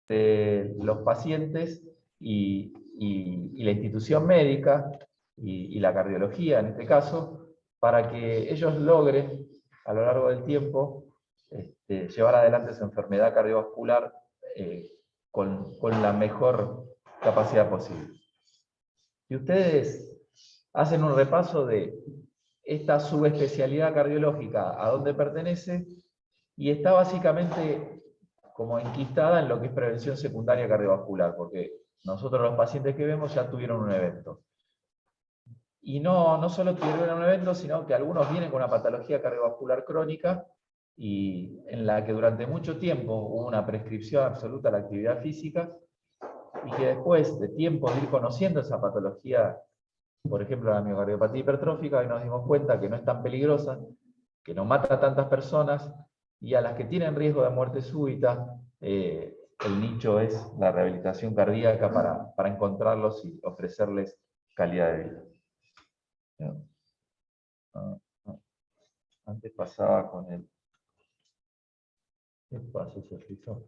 de los pacientes y la institución médica y la cardiología en este caso, para que ellos logren a lo largo del tiempo llevar adelante su enfermedad cardiovascular con la mejor capacidad posible. Si ustedes hacen un repaso de esta subespecialidad cardiológica, a dónde pertenece, y está básicamente como enquistada en lo que es prevención secundaria cardiovascular, porque nosotros los pacientes que vemos ya tuvieron un evento. Y no solo tuvieron un evento, sino que algunos vienen con una patología cardiovascular crónica, y en la que durante mucho tiempo hubo una prescripción absoluta a la actividad física, y que después de tiempo de ir conociendo esa patología, por ejemplo la miocardiopatía hipertrófica, y nos dimos cuenta que no es tan peligrosa, que no mata a tantas personas, y a las que tienen riesgo de muerte súbita, el nicho es la rehabilitación cardíaca para encontrarlos y ofrecerles calidad de vida. Antes pasaba con el... ¿Qué pasó? ¿Se frizó?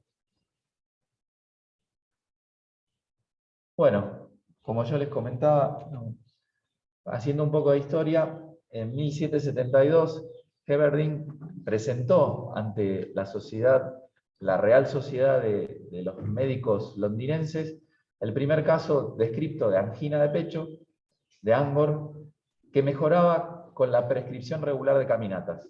Bueno, como yo les comentaba, haciendo un poco de historia, en 1772 Heberding presentó ante la sociedad, la Real Sociedad de los Médicos Londinenses, el primer caso descripto de angina de pecho, de Angor, que mejoraba con la prescripción regular de caminatas.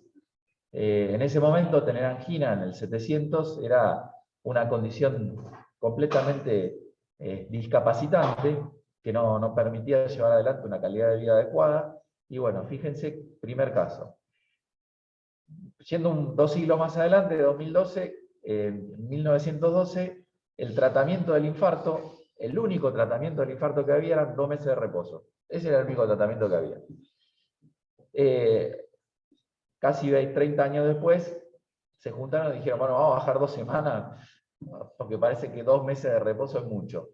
En ese momento tener angina en el 700 era una condición completamente discapacitante, que no permitía llevar adelante una calidad de vida adecuada. Y bueno, fíjense, primer caso. Yendo 2 siglos más adelante, de 2012, en 1912, el tratamiento del infarto, el único tratamiento del infarto que había eran 2 meses de reposo. Ese era el único tratamiento que había. Casi 30 años después, se juntaron y dijeron, bueno, vamos a bajar 2 semanas, porque parece que 2 meses de reposo es mucho.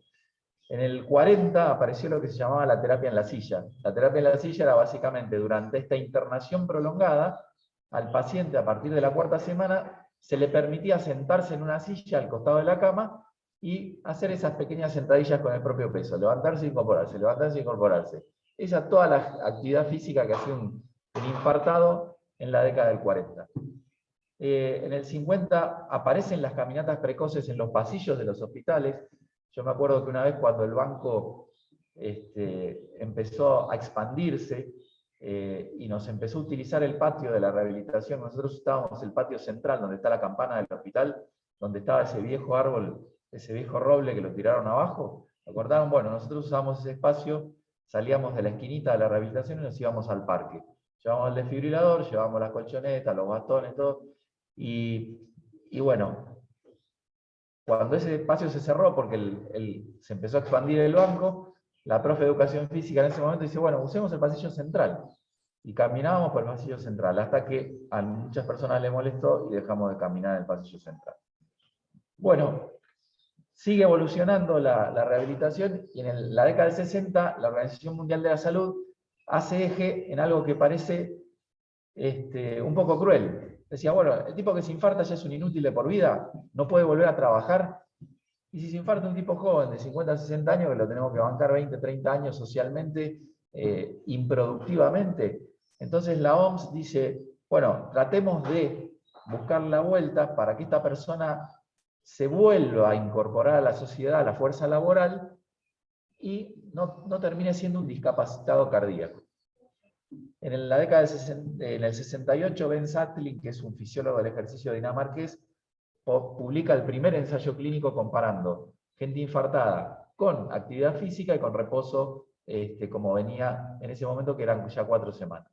En el 40 apareció lo que se llamaba la terapia en la silla. La terapia en la silla era básicamente durante esta internación prolongada, al paciente a partir de la 4ª semana se le permitía sentarse en una silla al costado de la cama y hacer esas pequeñas sentadillas con el propio peso, levantarse e incorporarse, levantarse e incorporarse. Esa es toda la actividad física que hacía un infartado en la década del 40. En el 50 aparecen las caminatas precoces en los pasillos de los hospitales. Yo me acuerdo que una vez cuando el banco empezó a expandirse y nos empezó a utilizar el patio de la rehabilitación, nosotros estábamos en el patio central donde está la campana del hospital, donde estaba ese viejo árbol, ese viejo roble que lo tiraron abajo. ¿Acordaron? Bueno, nosotros usábamos ese espacio, salíamos de la esquinita de la rehabilitación y nos íbamos al parque. Llevábamos el desfibrilador, llevábamos las colchonetas, los bastones, todo. Y bueno, cuando ese espacio se cerró porque se empezó a expandir el banco, la profe de educación física en ese momento dice, bueno, usemos el pasillo central. Y caminábamos por el pasillo central, hasta que a muchas personas les molestó y dejamos de caminar en el pasillo central. Bueno, sigue evolucionando la rehabilitación, y en la década del 60 la Organización Mundial de la Salud hace eje en algo que parece un poco cruel. Decía, bueno, el tipo que se infarta ya es un inútil de por vida, no puede volver a trabajar. Y si se infarta un tipo joven de 50 a 60 años, que lo tenemos que bancar 20, 30 años socialmente, improductivamente, entonces la OMS dice, bueno, tratemos de buscar la vuelta para que esta persona se vuelva a incorporar a la sociedad, a la fuerza laboral, y no termine siendo un discapacitado cardíaco. En la década en el 68, Ben Satlin, que es un fisiólogo del ejercicio dinamarqués, publica el primer ensayo clínico comparando gente infartada con actividad física y con reposo, como venía en ese momento, que eran ya 4 semanas.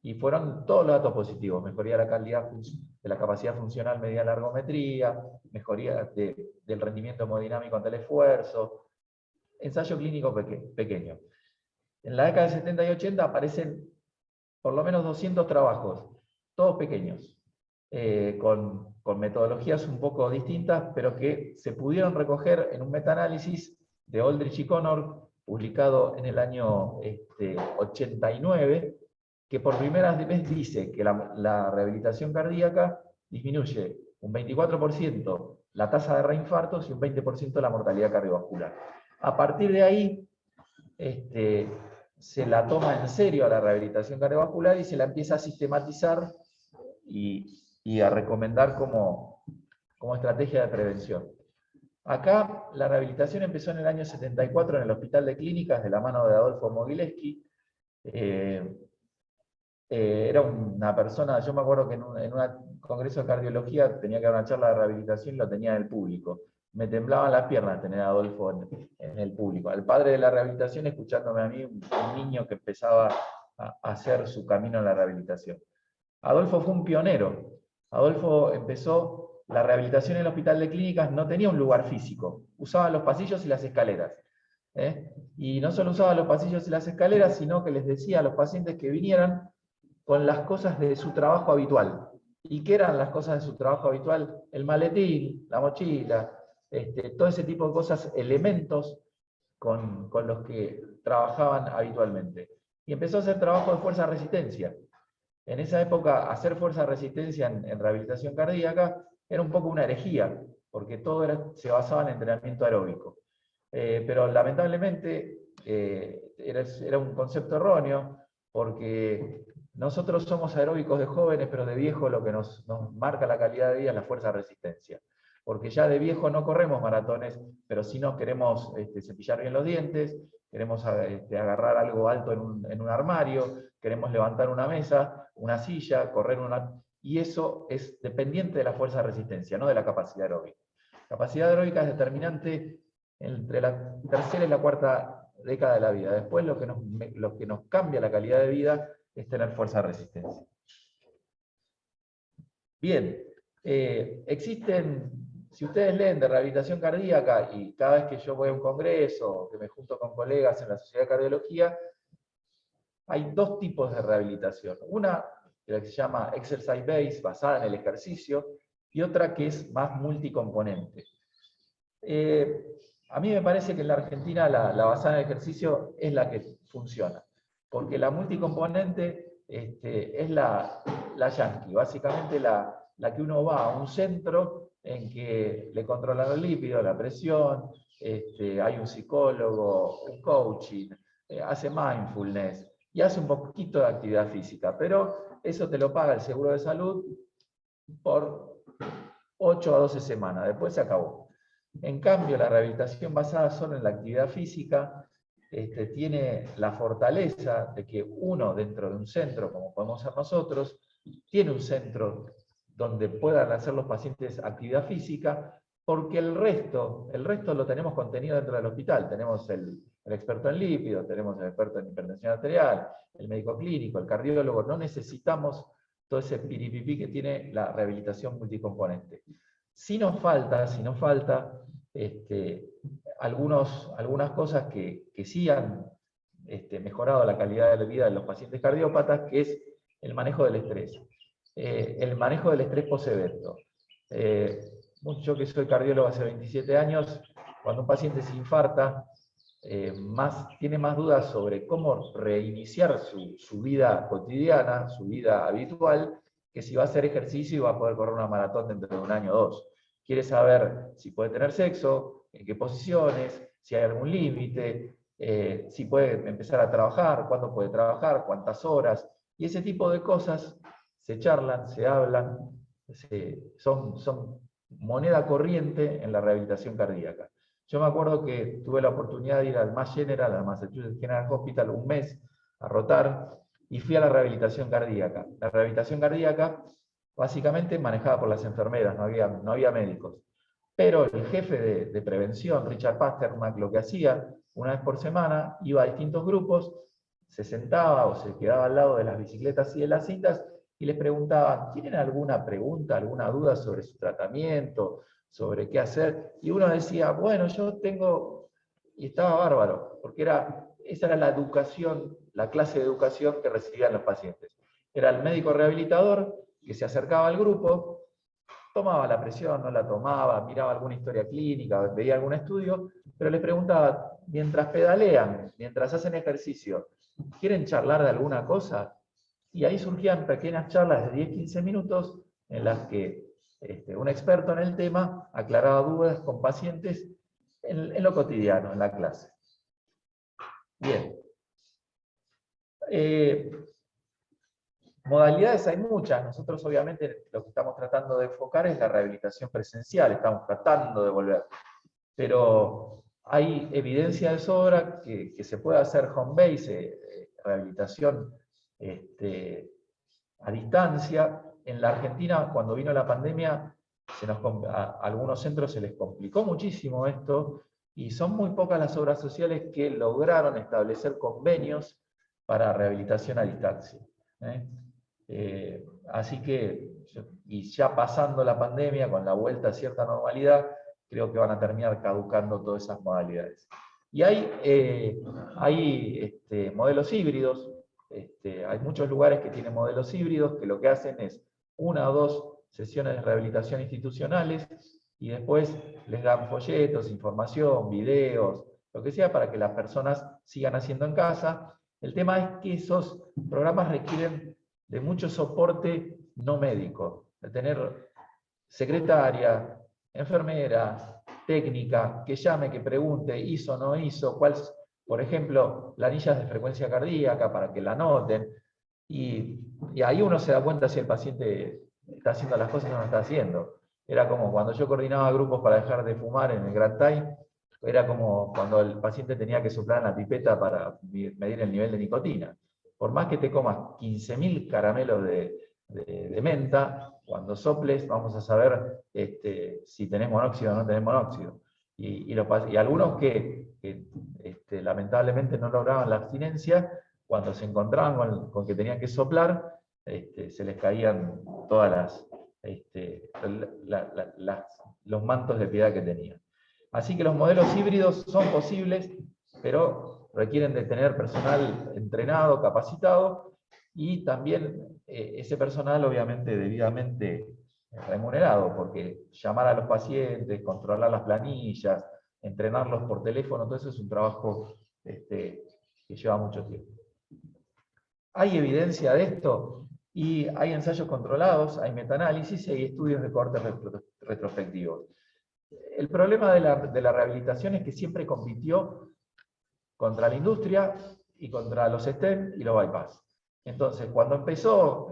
Y fueron todos los datos positivos: mejoría de la calidad de la capacidad funcional medida la ergometría, mejoría del rendimiento hemodinámico ante el esfuerzo. Ensayo clínico pequeño. En la década de 70 y 80 aparecen por lo menos 200 trabajos, todos pequeños, con metodologías un poco distintas, pero que se pudieron recoger en un metaanálisis de Aldrich y Connor, publicado en el año 89, que por primera vez dice que la rehabilitación cardíaca disminuye un 24% la tasa de reinfartos y un 20% la mortalidad cardiovascular. A partir de ahí, se la toma en serio a la rehabilitación cardiovascular y se la empieza a sistematizar y a recomendar como estrategia de prevención. Acá la rehabilitación empezó en el año 74 en el Hospital de Clínicas de la mano de Adolfo Mogilevsky. Era una persona, yo me acuerdo que en un congreso de cardiología tenía que dar una charla de rehabilitación y lo tenía en el público. Me temblaban las piernas tener a Adolfo en el público. Al padre de la rehabilitación escuchándome a mí, un niño que empezaba a hacer su camino en la rehabilitación. Adolfo fue un pionero. Adolfo empezó, la rehabilitación en el Hospital de Clínicas no tenía un lugar físico, usaba los pasillos y las escaleras. Y no solo usaba los pasillos y las escaleras, sino que les decía a los pacientes que vinieran con las cosas de su trabajo habitual. ¿Y qué eran las cosas de su trabajo habitual? El maletín, la mochila, todo ese tipo de cosas, elementos con los que trabajaban habitualmente. Y empezó a hacer trabajo de fuerza-resistencia. En esa época, hacer fuerza-resistencia en rehabilitación cardíaca era un poco una herejía, porque todo se basaba en entrenamiento aeróbico. Pero lamentablemente era un concepto erróneo, porque nosotros somos aeróbicos de jóvenes, pero de viejo lo que nos marca la calidad de vida es la fuerza-resistencia. Porque ya de viejo no corremos maratones, pero sí nos queremos cepillar bien los dientes, queremos agarrar algo alto en un armario, queremos levantar una mesa, una silla, correr y eso es dependiente de la fuerza-resistencia, no de la capacidad aeróbica. La capacidad aeróbica es determinante entre la tercera y la cuarta década de la vida. Después lo que nos cambia la calidad de vida es tener fuerza-resistencia. Bien, existen, si ustedes leen de rehabilitación cardíaca, y cada vez que yo voy a un congreso, o que me junto con colegas en la Sociedad de Cardiología, hay dos tipos de rehabilitación. Una que se llama exercise based, basada en el ejercicio, y otra que es más multicomponente. A mí me parece que en la Argentina la basada en el ejercicio es la que funciona, porque la multicomponente es la yankee, básicamente la que uno va a un centro en que le controlan los lípidos, la presión, hay un psicólogo, un coaching, hace mindfulness y hace un poquito de actividad física, pero eso te lo paga el seguro de salud por 8 a 12 semanas, después se acabó. En cambio, la rehabilitación basada solo en la actividad física tiene la fortaleza de que uno dentro de un centro, como podemos ser nosotros, tiene un centro donde puedan hacer los pacientes actividad física, porque el resto lo tenemos contenido dentro del hospital. Tenemos el experto en lípidos, tenemos el experto en hipertensión arterial, el médico clínico, el cardiólogo. No necesitamos todo ese piripipí que tiene la rehabilitación multicomponente. Si nos falta algunas cosas que sí han mejorado la calidad de vida de los pacientes cardiópatas, que es el manejo del estrés. El manejo del estrés post-evento. Yo que soy cardiólogo hace 27 años, cuando un paciente se infarta, tiene más dudas sobre cómo reiniciar su vida cotidiana, su vida habitual, que si va a hacer ejercicio y va a poder correr una maratón dentro de un año o dos. Quiere saber si puede tener sexo, en qué posiciones, si hay algún límite, si puede empezar a trabajar, cuándo puede trabajar, cuántas horas, y ese tipo de cosas se charlan, se hablan, son moneda corriente en la rehabilitación cardíaca. Yo me acuerdo que tuve la oportunidad de ir al Mass General, al Massachusetts General Hospital, un mes a rotar, y fui a la rehabilitación cardíaca. La rehabilitación cardíaca, básicamente manejada por las enfermeras, no había médicos. Pero el jefe de prevención, Richard Pasternak, lo que hacía, una vez por semana, iba a distintos grupos, se sentaba o se quedaba al lado de las bicicletas y de las citas, y les preguntaba, ¿tienen alguna pregunta, alguna duda sobre su tratamiento, sobre qué hacer? Y uno decía, bueno, yo tengo, y estaba bárbaro, porque esa era la educación, la clase de educación que recibían los pacientes. Era el médico rehabilitador que se acercaba al grupo, tomaba la presión, no la tomaba, miraba alguna historia clínica, veía algún estudio, pero les preguntaba, mientras pedalean, mientras hacen ejercicio, ¿quieren charlar de alguna cosa? Y ahí surgían pequeñas charlas de 10-15 minutos en las que un experto en el tema, aclaraba dudas con pacientes en lo cotidiano, en la clase. Bien. Modalidades hay muchas. Nosotros obviamente lo que estamos tratando de enfocar es la rehabilitación presencial, estamos tratando de volver. Pero hay evidencia de sobra que se puede hacer home-base, rehabilitación a distancia. En la Argentina, cuando vino la pandemia, a algunos centros se les complicó muchísimo esto, y son muy pocas las obras sociales que lograron establecer convenios para rehabilitación a distancia. Así que, y ya pasando la pandemia, con la vuelta a cierta normalidad, creo que van a terminar caducando todas esas modalidades. Y hay modelos híbridos. Hay muchos lugares que tienen modelos híbridos que lo que hacen es 1 o 2 sesiones de rehabilitación institucionales y después les dan folletos, información, videos, lo que sea, para que las personas sigan haciendo en casa. El tema es que esos programas requieren de mucho soporte no médico, de tener secretaria, enfermera, técnica, que llame, que pregunte, hizo o no hizo, por ejemplo, planillas de frecuencia cardíaca para que la anoten, y ahí uno se da cuenta si el paciente está haciendo las cosas o no está haciendo. Era como cuando yo coordinaba grupos para dejar de fumar en el Gran Tai, era como cuando el paciente tenía que soplar en la pipeta para medir el nivel de nicotina. Por más que te comas 15.000 caramelos de menta, cuando soples vamos a saber si tenés monóxido o no tenés monóxido. Y algunos que lamentablemente no lograban la abstinencia, cuando se encontraban con que tenían que soplar, se les caían todas los mantos de piedad que tenían. Así que los modelos híbridos son posibles, pero requieren de tener personal entrenado, capacitado, y también ese personal obviamente debidamente remunerado, porque llamar a los pacientes, controlar las planillas, entrenarlos por teléfono, todo eso es un trabajo que lleva mucho tiempo. ¿Hay evidencia de esto? Y hay ensayos controlados, hay metaanálisis y hay estudios de corte retrospectivos. El problema de la rehabilitación es que siempre compitió contra la industria y contra los stent y los bypass. Entonces, cuando empezó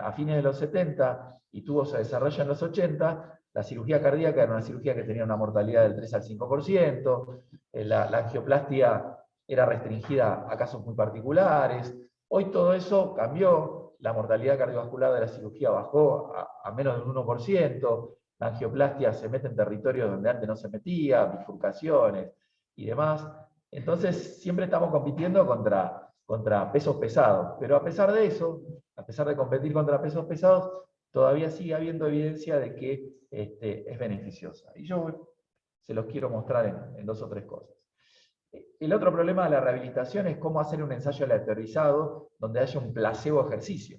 a fines de los 70 y tuvo su desarrollo en los 80, la cirugía cardíaca era una cirugía que tenía una mortalidad del 3 al 5%, la angioplastia era restringida a casos muy particulares. Hoy todo eso cambió, la mortalidad cardiovascular de la cirugía bajó a menos de un 1%, la angioplastia se mete en territorios donde antes no se metía, bifurcaciones y demás. Entonces siempre estamos compitiendo contra pesos pesados, pero a pesar de eso, a pesar de competir contra pesos pesados, todavía sigue habiendo evidencia de que es beneficiosa. Y yo se los quiero mostrar en 2 o 3 cosas. El otro problema de la rehabilitación es cómo hacer un ensayo aleatorizado donde haya un placebo ejercicio.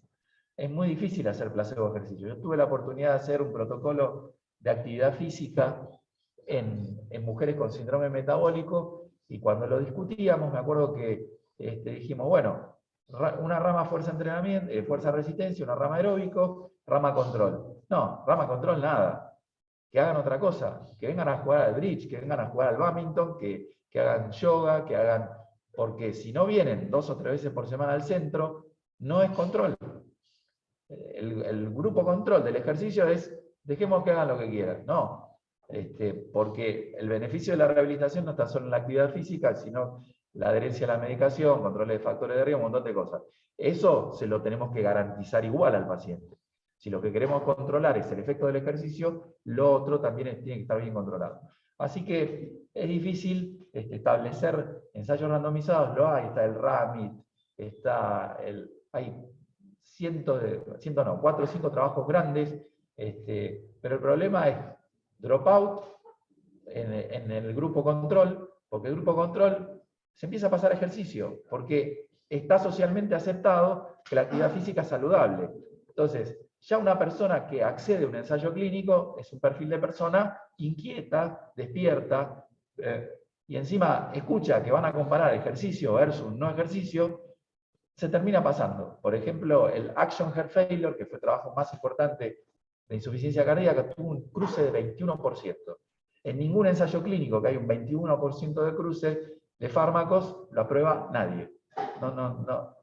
Es muy difícil hacer placebo ejercicio. Yo tuve la oportunidad de hacer un protocolo de actividad física en mujeres con síndrome metabólico, y cuando lo discutíamos, me acuerdo que dijimos, bueno, una rama fuerza entrenamiento, fuerza resistencia, una rama aeróbico, rama control. No, rama control nada. Que hagan otra cosa, que vengan a jugar al bridge, que vengan a jugar al badminton, que hagan yoga, que hagan... Porque si no vienen 2 o 3 veces por semana al centro, no es control. El grupo control del ejercicio es, dejemos que hagan lo que quieran. No, porque el beneficio de la rehabilitación no está solo en la actividad física, sino la adherencia a la medicación, control de factores de riesgo, un montón de cosas. Eso se lo tenemos que garantizar igual al paciente. Si lo que queremos controlar es el efecto del ejercicio, lo otro también tiene que estar bien controlado. Así que es difícil establecer ensayos randomizados, lo hay, está el RAMIT, hay 4 o 5 trabajos grandes, pero el problema es dropout en el grupo control, porque el grupo control se empieza a pasar ejercicio, porque está socialmente aceptado que la actividad física es saludable. Entonces, ya una persona que accede a un ensayo clínico es un perfil de persona inquieta, despierta, y encima escucha que van a comparar ejercicio versus no ejercicio, se termina pasando. Por ejemplo, el Action Heart Failure, que fue el trabajo más importante la insuficiencia cardíaca tuvo un cruce de 21%. En ningún ensayo clínico que hay un 21% de cruce de fármacos, lo aprueba nadie. No.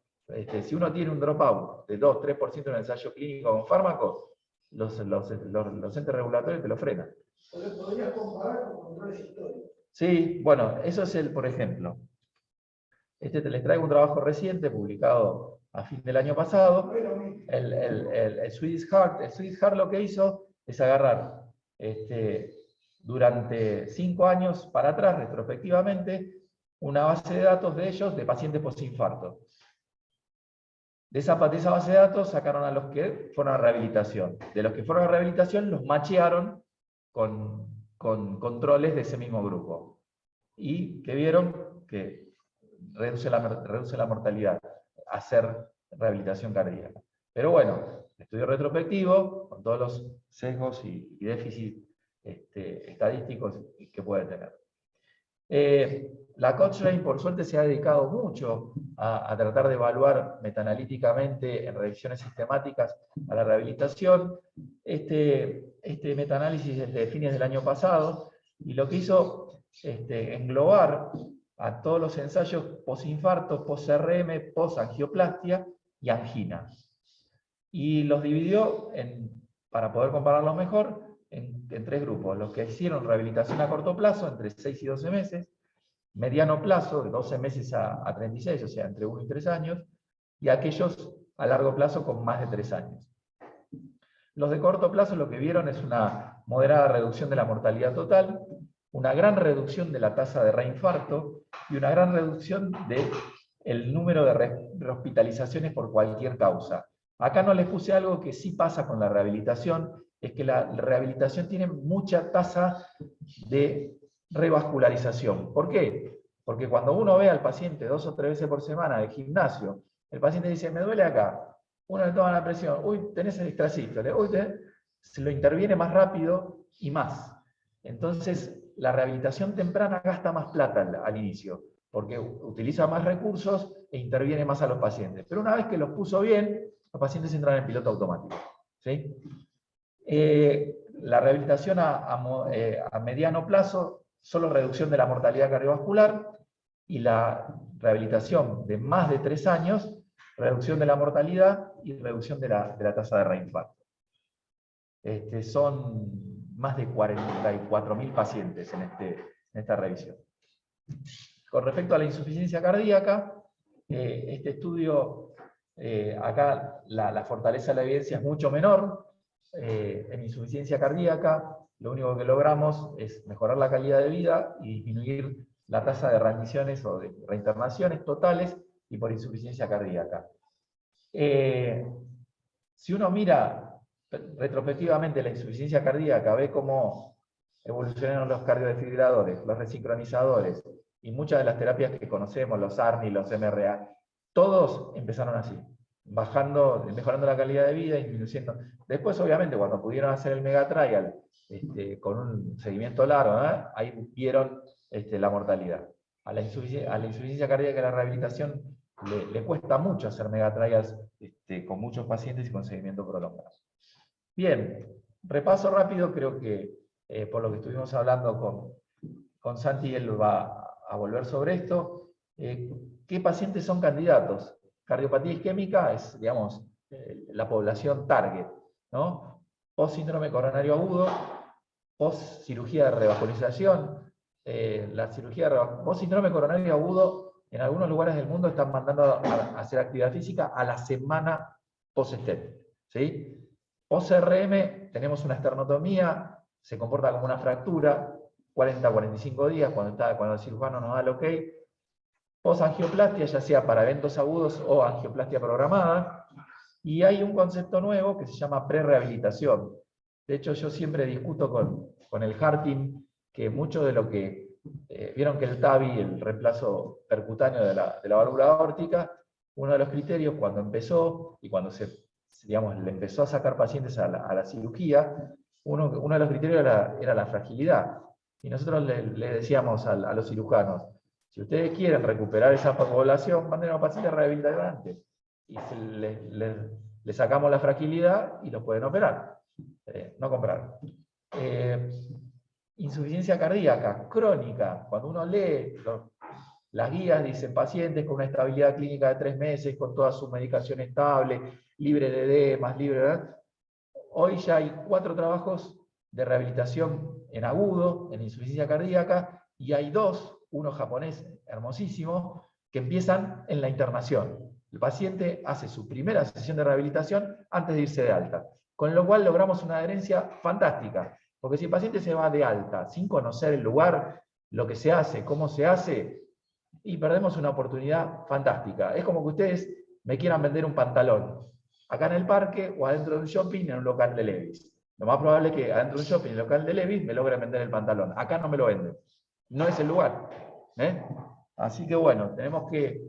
Si uno tiene un dropout de 2-3% en un ensayo clínico con fármacos, los entes regulatorios te lo frenan. ¿Podrías comparar con controles históricos? Sí, bueno, eso es por ejemplo. Les traigo un trabajo reciente, publicado a fin del año pasado. El Swedish Heart lo que hizo es agarrar durante 5 años para atrás, retrospectivamente, una base de datos de ellos de pacientes postinfarto. De esa base de datos sacaron a los que fueron a rehabilitación. De los que fueron a rehabilitación los machearon con controles de ese mismo grupo. Y que vieron que reduce la mortalidad hacer rehabilitación cardíaca. Pero bueno, estudio retrospectivo, con todos los sesgos y déficits estadísticos que puede tener. La Cochrane, por suerte, se ha dedicado mucho a tratar de evaluar metaanalíticamente en revisiones sistemáticas a la rehabilitación. Este metaanálisis es de fines del año pasado, y lo que hizo englobar a todos los ensayos posinfarto, post-CRM, post-angioplastia y angina. Y los dividió, para poder compararlos mejor, en 3 grupos. Los que hicieron rehabilitación a corto plazo, entre 6 y 12 meses, mediano plazo, de 12 meses a 36, o sea, entre 1 y 3 años, y aquellos a largo plazo con más de 3 años. Los de corto plazo lo que vieron es una moderada reducción de la mortalidad total, una gran reducción de la tasa de reinfarto y una gran reducción del número de rehospitalizaciones por cualquier causa. Acá no les puse algo que sí pasa con la rehabilitación, es que la rehabilitación tiene mucha tasa de revascularización. ¿Por qué? Porque cuando uno ve al paciente 2 o 3 veces por semana de gimnasio, el paciente dice, me duele acá, uno le toma la presión, uy, tenés el extrasístole, uy, se lo interviene más rápido y más. Entonces, la rehabilitación temprana gasta más plata al inicio, porque utiliza más recursos e interviene más a los pacientes. Pero una vez que los puso bien, los pacientes entran en piloto automático. ¿Sí? La rehabilitación a mediano plazo, solo reducción de la mortalidad cardiovascular, y la rehabilitación de más de 3 años, reducción de la mortalidad y reducción de la tasa de reinfarto. Son más de 44.000 pacientes en esta revisión. Con respecto a la insuficiencia cardíaca, este estudio, acá la fortaleza de la evidencia es mucho menor. En insuficiencia cardíaca, lo único que logramos es mejorar la calidad de vida y disminuir la tasa de readmisiones o de reinternaciones totales y por insuficiencia cardíaca. Si uno mira retrospectivamente la insuficiencia cardíaca, ve cómo evolucionaron los cardiodefibriladores, los resincronizadores y muchas de las terapias que conocemos, los ARNI, los MRA, todos empezaron así, mejorando la calidad de vida y disminuyendo. Después, obviamente, cuando pudieron hacer el megatrial con un seguimiento largo, ahí vieron la mortalidad. A la insuficiencia cardíaca y la rehabilitación le cuesta mucho hacer megatrials con muchos pacientes y con seguimiento prolongado. Bien, repaso rápido, creo que por lo que estuvimos hablando con Santi, él va a volver sobre esto. ¿Qué pacientes son candidatos? Cardiopatía isquémica es, digamos, la población target, ¿no? Post-síndrome coronario agudo, post-cirugía de revascularización. Post-síndrome coronario agudo, en algunos lugares del mundo están mandando a hacer actividad física a la semana post-stent, ¿sí? Post-CRM, tenemos una esternotomía, se comporta como una fractura, 40-45 días, cuando el cirujano nos da el ok. Post-angioplastia, ya sea para eventos agudos o angioplastia programada. Y hay un concepto nuevo que se llama pre-rehabilitación. De hecho, yo siempre discuto con el Harting que mucho de lo que... vieron que el TAVI, el reemplazo percutáneo de la válvula aórtica, uno de los criterios cuando empezó y cuando le empezó a sacar pacientes a la cirugía, uno de los criterios era la fragilidad. Y nosotros le decíamos a los cirujanos, si ustedes quieren recuperar esa población, manden a los pacientes a rehabilitar antes. Y le sacamos la fragilidad y los pueden operar. no comprar. Insuficiencia cardíaca crónica, cuando uno lee las guías, dicen pacientes con una estabilidad clínica de 3 meses, con toda su medicación estable, libre de edemas, libre de... Hoy ya hay 4 trabajos de rehabilitación en agudo, en insuficiencia cardíaca, y hay 2, uno japonés hermosísimo, que empiezan en la internación. El paciente hace su primera sesión de rehabilitación antes de irse de alta, con lo cual logramos una adherencia fantástica, porque si el paciente se va de alta sin conocer el lugar, lo que se hace, cómo se hace, y perdemos una oportunidad fantástica. Es como que ustedes me quieran vender un pantalón, acá en el parque o adentro de un shopping en un local de Levi's. Lo más probable es que adentro de un shopping en el local de Levi's me logren vender el pantalón. Acá no me lo venden. No es el lugar. Así que bueno, tenemos que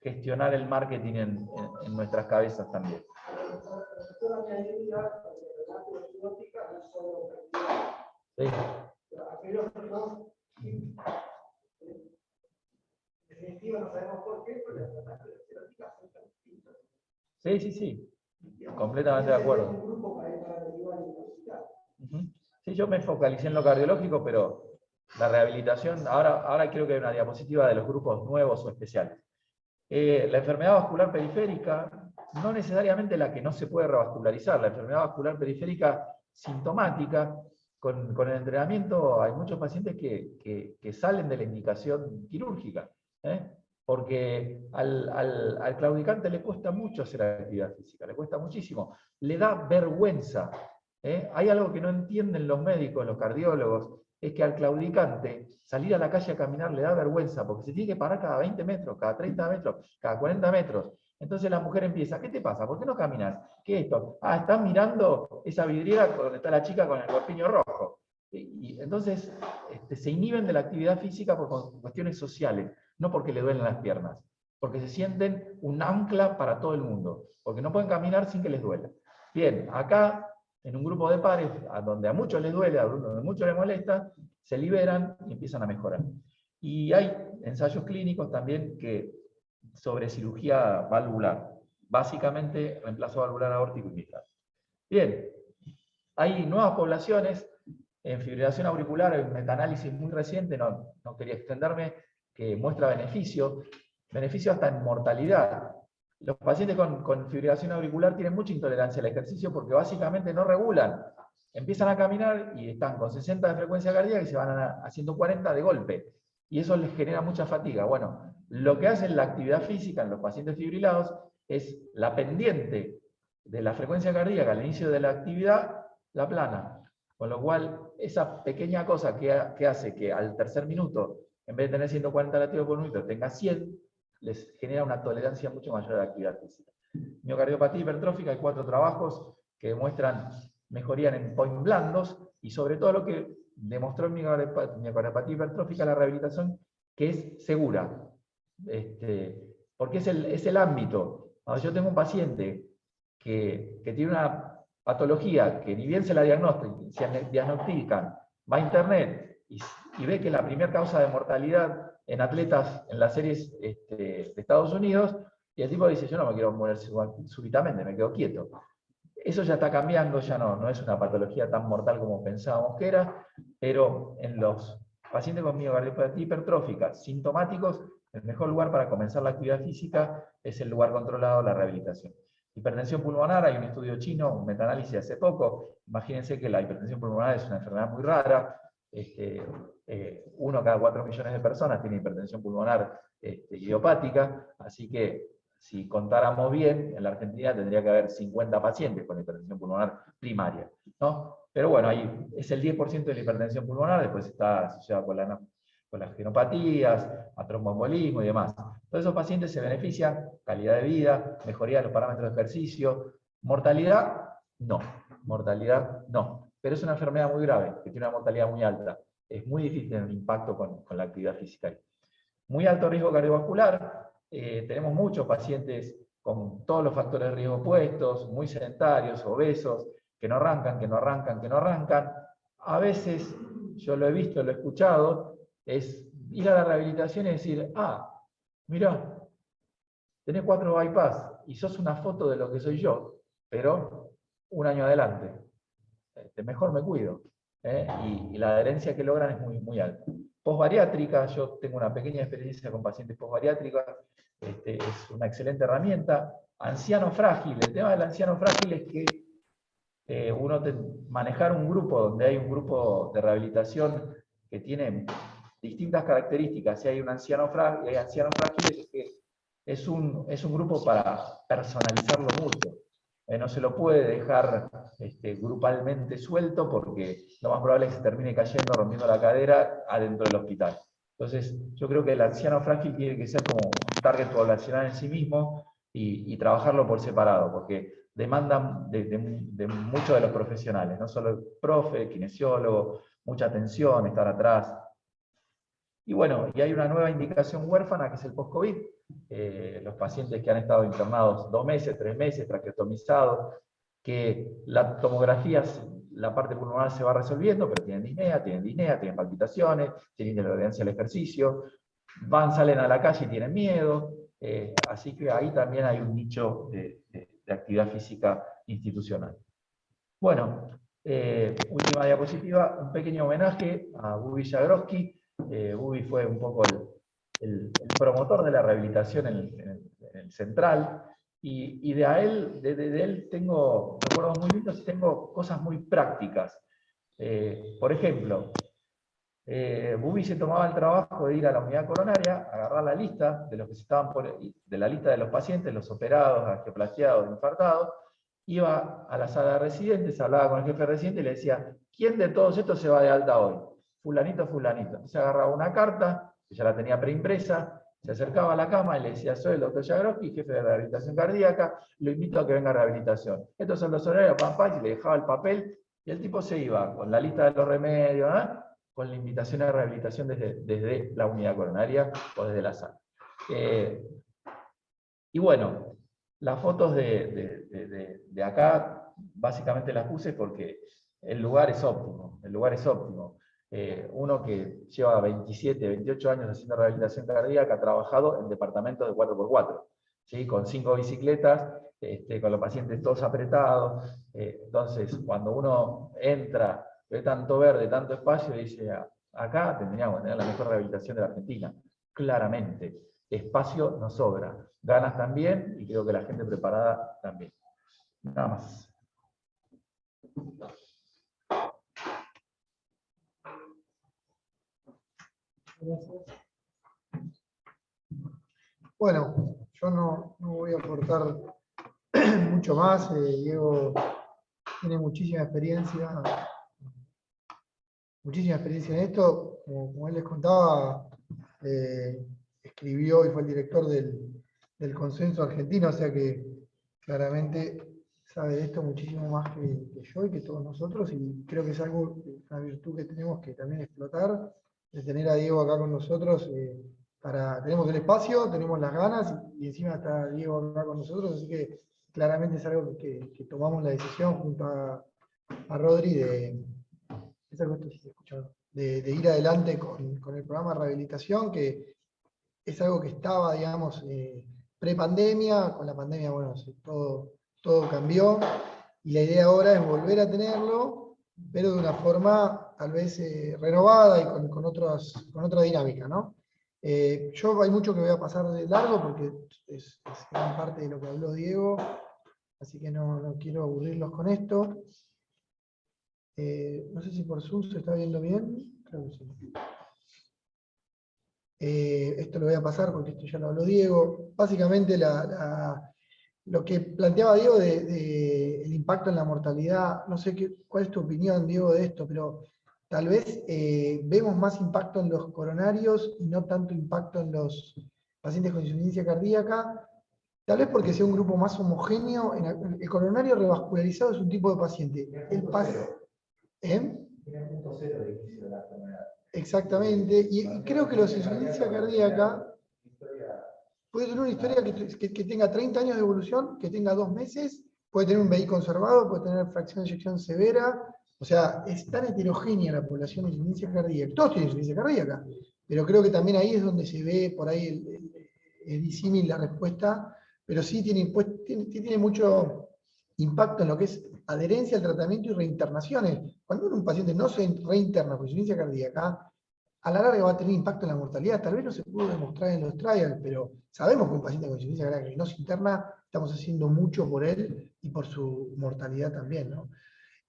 gestionar el marketing en nuestras cabezas también. Sí. Aquellos que no, en definitiva no sabemos por qué, pero las terapia terapéuticas son tan distintas. Sí, sí, sí. Completamente de acuerdo. Sí, yo me focalicé en lo cardiológico, pero la rehabilitación, ahora creo que hay una diapositiva de los grupos nuevos o especiales. La enfermedad vascular periférica, no necesariamente la que no se puede revascularizar, la enfermedad vascular periférica sintomática, con el entrenamiento hay muchos pacientes que salen de la indicación quirúrgica, porque al claudicante le cuesta mucho hacer actividad física, le cuesta muchísimo, le da vergüenza. Hay algo que no entienden los médicos, los cardiólogos, es que al claudicante salir a la calle a caminar le da vergüenza, porque se tiene que parar cada 20 metros, cada 30 metros, cada 40 metros. Entonces la mujer empieza, ¿qué te pasa? ¿Por qué no caminas? ¿Qué es esto? Ah, estás mirando esa vidriera donde está la chica con el corpiño rojo. Y entonces se inhiben de la actividad física por cuestiones sociales, no porque le duelen las piernas, porque se sienten un ancla para todo el mundo, porque no pueden caminar sin que les duela. Bien, acá en un grupo de pares, donde a muchos les duele, a donde a muchos les molesta, se liberan y empiezan a mejorar. Y hay ensayos clínicos también sobre cirugía valvular, básicamente reemplazo valvular aórtico y mitral. Bien, hay nuevas poblaciones en fibrilación auricular, hay un metaanálisis muy reciente, no quería extenderme, que muestra beneficio hasta en mortalidad. Los pacientes con fibrilación auricular tienen mucha intolerancia al ejercicio porque básicamente no regulan. Empiezan a caminar y están con 60 de frecuencia cardíaca y se van a 140 de golpe. Y eso les genera mucha fatiga. Bueno, lo que hace la actividad física en los pacientes fibrilados es la pendiente de la frecuencia cardíaca al inicio de la actividad, la plana. Con lo cual, esa pequeña cosa que hace que al tercer minuto, en vez de tener 140 latidos por minuto, tenga 100, les genera una tolerancia mucho mayor a la actividad física. Miocardiopatía hipertrófica, hay 4 trabajos que demuestran mejoría en endpoints blandos, y sobre todo lo que demostró en miocardiopatía hipertrófica la rehabilitación, que es segura. Porque es el ámbito. Cuando yo tengo un paciente que tiene una patología que ni bien se la diagnostican, va a internet y ve que la primera causa de mortalidad en atletas en las series de Estados Unidos, y el tipo dice, yo no me quiero morir súbitamente, me quedo quieto. Eso ya está cambiando, ya no es una patología tan mortal como pensábamos que era, pero en los pacientes con miocardiopatía hipertrófica sintomáticos, el mejor lugar para comenzar la actividad física es el lugar controlado, la rehabilitación. Hipertensión pulmonar, hay un estudio chino, un metaanálisis hace poco. Imagínense que la hipertensión pulmonar es una enfermedad muy rara. 1 cada 4 millones de personas tiene hipertensión pulmonar idiopática, así que si contáramos bien, en la Argentina tendría que haber 50 pacientes con hipertensión pulmonar primaria, ¿no? Pero bueno, ahí es el 10% de la hipertensión pulmonar, después está asociada con las genopatías, a tromboembolismo y demás. Todos esos pacientes se benefician, calidad de vida, mejoría de los parámetros de ejercicio, mortalidad, no. Mortalidad, no. Pero es una enfermedad muy grave, que tiene una mortalidad muy alta. Es muy difícil tener un impacto con la actividad física. Muy alto riesgo cardiovascular. Tenemos muchos pacientes con todos los factores de riesgo puestos, muy sedentarios, obesos, que no arrancan. A veces, yo lo he visto, lo he escuchado, es ir a la rehabilitación y decir, mirá, tenés 4 bypass y sos una foto de lo que soy yo, pero un año adelante. Mejor me cuido. Y la adherencia que logran es muy, muy alta. Posbariátrica, yo tengo una pequeña experiencia con pacientes posbariátricas, es una excelente herramienta. Anciano frágil, el tema del anciano frágil es que manejar un grupo donde hay un grupo de rehabilitación que tiene distintas características, si hay un anciano frágil y hay ancianos frágiles, es que es un grupo para personalizarlo mucho. No se lo puede dejar grupalmente suelto porque lo más probable es que se termine cayendo, rompiendo la cadera adentro del hospital. Entonces, yo creo que el anciano frágil tiene que ser como un target poblacional en sí mismo y trabajarlo por separado, porque demandan de muchos de los profesionales, no solo el profe, el kinesiólogo, mucha atención, estar atrás. Y bueno, y hay una nueva indicación huérfana que es el post-COVID. Los pacientes que han estado internados 2 meses, 3 meses, traqueotomizados, que la tomografía, la parte pulmonar se va resolviendo, pero tienen disnea, tienen palpitaciones, tienen intolerancia al ejercicio, salen a la calle y tienen miedo. Así que ahí también hay un nicho de actividad física institucional. Bueno, última diapositiva, un pequeño homenaje a Bubi Jagroski. Bubi fue un poco el promotor de la rehabilitación en el central, y de él tengo recuerdos muy lindos y tengo cosas muy prácticas. Por ejemplo, Bubi se tomaba el trabajo de ir a la unidad coronaria, agarrar la lista de los que estaban de la lista de los pacientes, los operados, angioplastiados, infartados, iba a la sala de residentes, hablaba con el jefe de residente y le decía, ¿quién de todos estos se va de alta hoy? Fulanito, fulanito. Entonces agarraba una carta, que ya la tenía preimpresa, se acercaba a la cama y le decía, soy el doctor Jagroski, jefe de rehabilitación cardíaca, lo invito a que venga a rehabilitación. Estos son los horarios, y le dejaba el papel, y el tipo se iba con la lista de los remedios, con la invitación a rehabilitación desde la unidad coronaria o desde la sala. Y bueno, las fotos de acá básicamente las puse porque el lugar es óptimo. El lugar es óptimo. Uno que lleva 27, 28 años haciendo rehabilitación cardíaca ha trabajado en departamentos de 4x4, ¿sí? Con 5 bicicletas, con los pacientes todos apretados. Entonces, cuando uno entra, ve tanto verde, tanto espacio, dice, acá tendríamos que tener la mejor rehabilitación de la Argentina. Claramente, espacio nos sobra. Ganas también, y creo que la gente preparada también. Nada más. Gracias. Bueno, yo no voy a aportar mucho más. Diego tiene muchísima experiencia en esto. Como él les contaba, escribió y fue el director del Consenso Argentino, o sea que claramente sabe de esto muchísimo más que yo y que todos nosotros, y creo que es algo, una virtud que tenemos que también explotar, de tener a Diego acá con nosotros. Tenemos el espacio, tenemos las ganas, y encima está Diego acá con nosotros, así que claramente es algo que tomamos la decisión junto a Rodri de ir adelante con el programa de rehabilitación, que es algo que estaba, digamos, pre-pandemia. Con la pandemia, bueno, todo cambió, y la idea ahora es volver a tenerlo, pero de una forma tal vez renovada y con otra dinámica, ¿no? Yo hay mucho que voy a pasar de largo porque es gran parte de lo que habló Diego, así que no quiero aburrirlos con esto. No sé si por Zoom se está viendo bien. Creo que sí. Esto lo voy a pasar porque esto ya lo habló Diego. Básicamente lo que planteaba Diego el impacto en la mortalidad, no sé cuál es tu opinión, Diego, de esto, pero tal vez vemos más impacto en los coronarios y no tanto impacto en los pacientes con insuficiencia cardíaca, tal vez porque sea un grupo más homogéneo. El coronario revascularizado es un tipo de paciente. Exactamente, y creo que la insuficiencia cardíaca puede tener una historia que tenga 30 años de evolución, que tenga 2 meses, puede tener un BI conservado, puede tener fracción de eyección severa. O sea, es tan heterogénea la población de insuficiencia cardíaca. Todos tienen insuficiencia cardíaca, pero creo que también ahí es donde se ve por ahí el disímil, la respuesta, pero sí tiene mucho impacto en lo que es adherencia al tratamiento y reinternaciones. Cuando un paciente no se reinterna por insuficiencia cardíaca, a la larga va a tener impacto en la mortalidad. Tal vez no se pudo demostrar en los trials, pero sabemos que un paciente con insuficiencia cardíaca que no se interna, estamos haciendo mucho por él y por su mortalidad también, ¿no?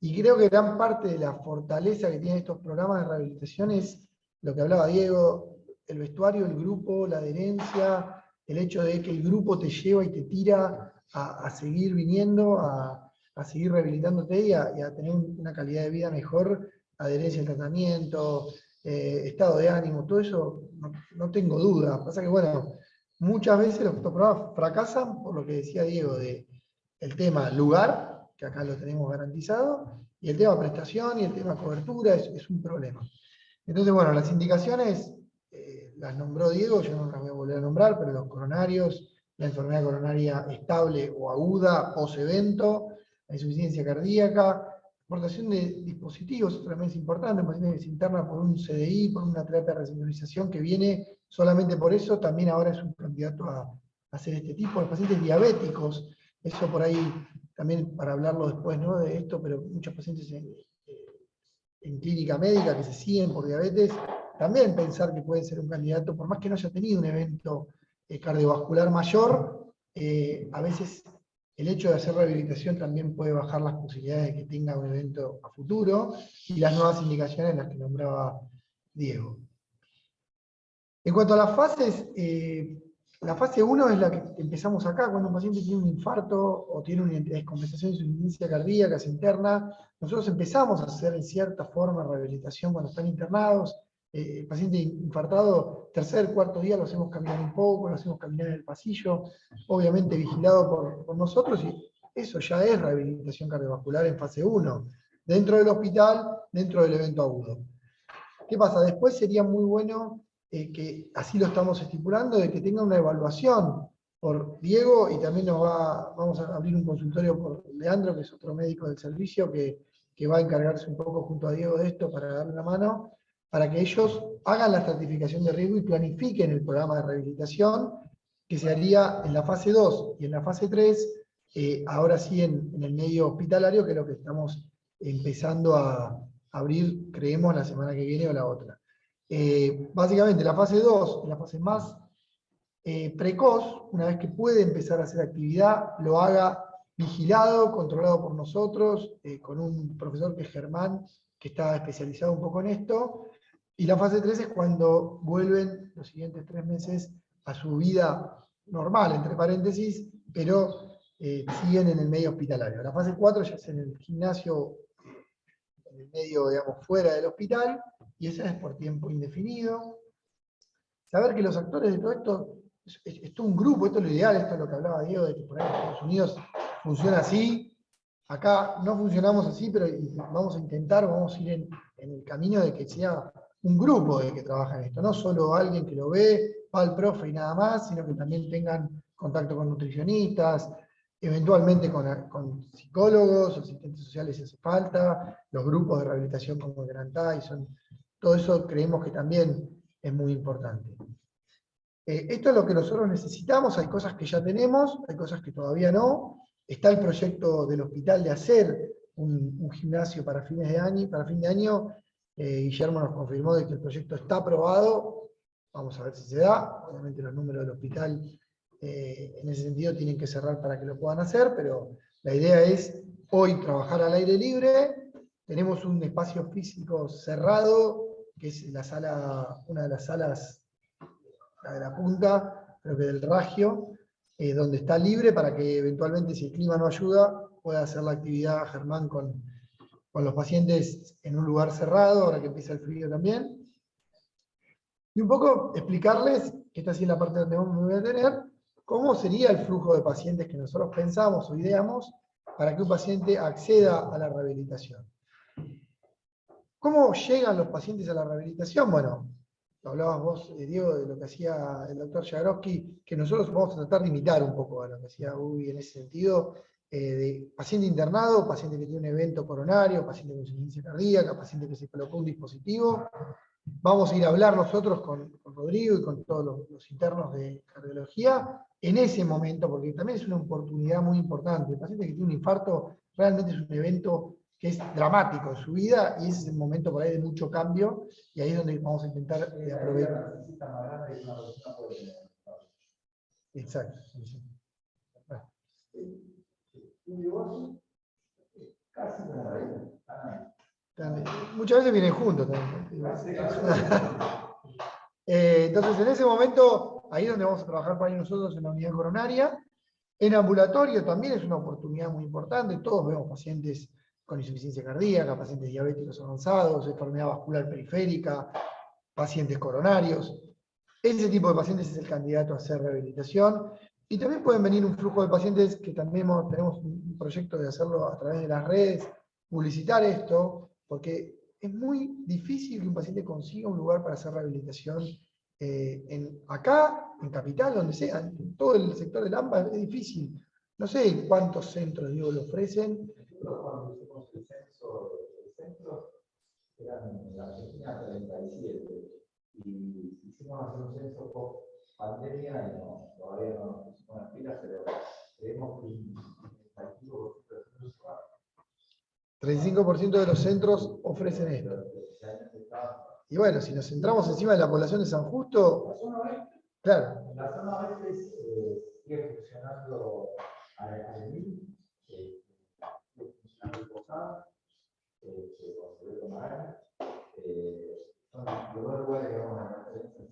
Y creo que gran parte de la fortaleza que tienen estos programas de rehabilitación es lo que hablaba Diego, el vestuario, el grupo, la adherencia, el hecho de que el grupo te lleva y te tira a seguir viniendo, a seguir rehabilitándote y a tener una calidad de vida mejor, adherencia al tratamiento, estado de ánimo, todo eso no tengo duda. Pasa que, bueno, muchas veces estos programas fracasan por lo que decía Diego, de el tema lugar, que acá lo tenemos garantizado, y el tema prestación y el tema cobertura es un problema. Entonces, bueno, las indicaciones las nombró Diego, yo no las voy a volver a nombrar, pero los coronarios, la enfermedad coronaria estable o aguda, post-evento, la insuficiencia cardíaca, aportación de dispositivos, eso también es importante, un paciente que se interna por un CDI, por una terapia de resindonización que viene solamente por eso, también ahora es un candidato a hacer este tipo. Los pacientes diabéticos, eso por ahí también para hablarlo después, ¿no?, de esto, pero muchos pacientes en clínica médica que se siguen por diabetes, también pensar que puede ser un candidato, por más que no haya tenido un evento cardiovascular mayor, a veces el hecho de hacer rehabilitación también puede bajar las posibilidades de que tenga un evento a futuro, y las nuevas indicaciones las que nombraba Diego. En cuanto a las fases, la fase 1 es la que empezamos acá, cuando un paciente tiene un infarto o tiene una descompensación de su insuficiencia cardíaca, se interna. Nosotros empezamos a hacer en cierta forma rehabilitación cuando están internados. El paciente infartado, tercer, cuarto día lo hacemos caminar un poco, lo hacemos caminar en el pasillo, obviamente vigilado por nosotros, y eso ya es rehabilitación cardiovascular en fase 1, dentro del hospital, dentro del evento agudo. ¿Qué pasa? Después sería muy bueno que así lo estamos estipulando, de que tenga una evaluación por Diego, y también vamos a abrir un consultorio por Leandro, que es otro médico del servicio, que va a encargarse un poco junto a Diego de esto para darle una mano, para que ellos hagan la estratificación de riesgo y planifiquen el programa de rehabilitación, que se haría en la fase 2 y en la fase 3, ahora sí en el medio hospitalario, que es lo que estamos empezando a abrir, creemos, la semana que viene o la otra. Básicamente la fase 2 es la fase más precoz, una vez que puede empezar a hacer actividad, lo haga vigilado, controlado por nosotros, con un profesor que es Germán, que está especializado un poco en esto, y la fase 3 es cuando vuelven los siguientes 3 meses a su vida normal, entre paréntesis, pero siguen en el medio hospitalario. La fase 4 ya es en el gimnasio, en el medio, digamos, fuera del hospital, y esa es por tiempo indefinido. Saber que los actores de todo esto, es todo un grupo, esto es lo ideal, esto es lo que hablaba Diego, de que por ahí en Estados Unidos funciona así, acá no funcionamos así, pero vamos a intentar, vamos a ir en el camino de que sea un grupo de que trabaja en esto, no solo alguien que lo ve, va al profe y nada más, sino que también tengan contacto con nutricionistas, eventualmente con psicólogos, asistentes sociales si hace falta, los grupos de rehabilitación como el Gran Tyson, todo eso creemos que también es muy importante. Esto es lo que nosotros necesitamos, hay cosas que ya tenemos, hay cosas que todavía no. Está el proyecto del hospital de hacer un gimnasio para fin de año. Guillermo nos confirmó de que el proyecto está aprobado, vamos a ver si se da. Obviamente los números del hospital en ese sentido tienen que cerrar para que lo puedan hacer, pero la idea es hoy trabajar al aire libre. Tenemos un espacio físico cerrado, que es la sala, una de las salas, la de la punta, creo que del Ragio, donde está libre para que eventualmente, si el clima no ayuda, pueda hacer la actividad Germán con los pacientes en un lugar cerrado, ahora que empieza el frío también. Y un poco explicarles, que esta sí es la parte donde me voy a detener, cómo sería el flujo de pacientes que nosotros pensamos o ideamos para que un paciente acceda a la rehabilitación. ¿Cómo llegan los pacientes a la rehabilitación? Bueno, lo hablabas vos, Diego, de lo que hacía el doctor Jagroski, que nosotros vamos a tratar de imitar un poco a lo que hacía Ubi en ese sentido, de paciente internado, paciente que tiene un evento coronario, paciente con insuficiencia cardíaca, paciente que se colocó un dispositivo. vamos a ir a hablar nosotros con Rodrigo y con todos los internos de cardiología en ese momento, porque también es una oportunidad muy importante. El paciente que tiene un infarto realmente es un evento que es dramático en su vida y ese es el momento por ahí de mucho cambio y ahí es donde vamos a intentar aprovechar. Exacto. Sí, sí. Muchas veces vienen juntos también. Entonces, en ese momento, ahí es donde vamos a trabajar para nosotros en la unidad coronaria. En ambulatorio también es una oportunidad muy importante. Todos vemos pacientes con insuficiencia cardíaca, pacientes diabéticos avanzados, enfermedad vascular periférica, pacientes coronarios. Ese tipo de pacientes es el candidato a hacer rehabilitación. Y también pueden venir un flujo de pacientes que también tenemos un proyecto de hacerlo a través de las redes, publicitar esto, porque es muy difícil que un paciente consiga un lugar para hacer rehabilitación acá, en Capital, donde sea, en todo el sector del AMBA es difícil. No sé cuántos centros, digo, lo ofrecen. Cuando hicimos el censo eran en la Argentina 37 y hicimos hacer un censo post pandemia y no, todavía no pusimos las pilas, pero creemos que un 35% de los centros ofrecen esto. Y bueno, si nos centramos encima de la población de San Justo, claro. La zona a veces sigue funcionando al MIL, sigue funcionando el posado, con Roberto Marana, son los dos lugares que vamos a referencia.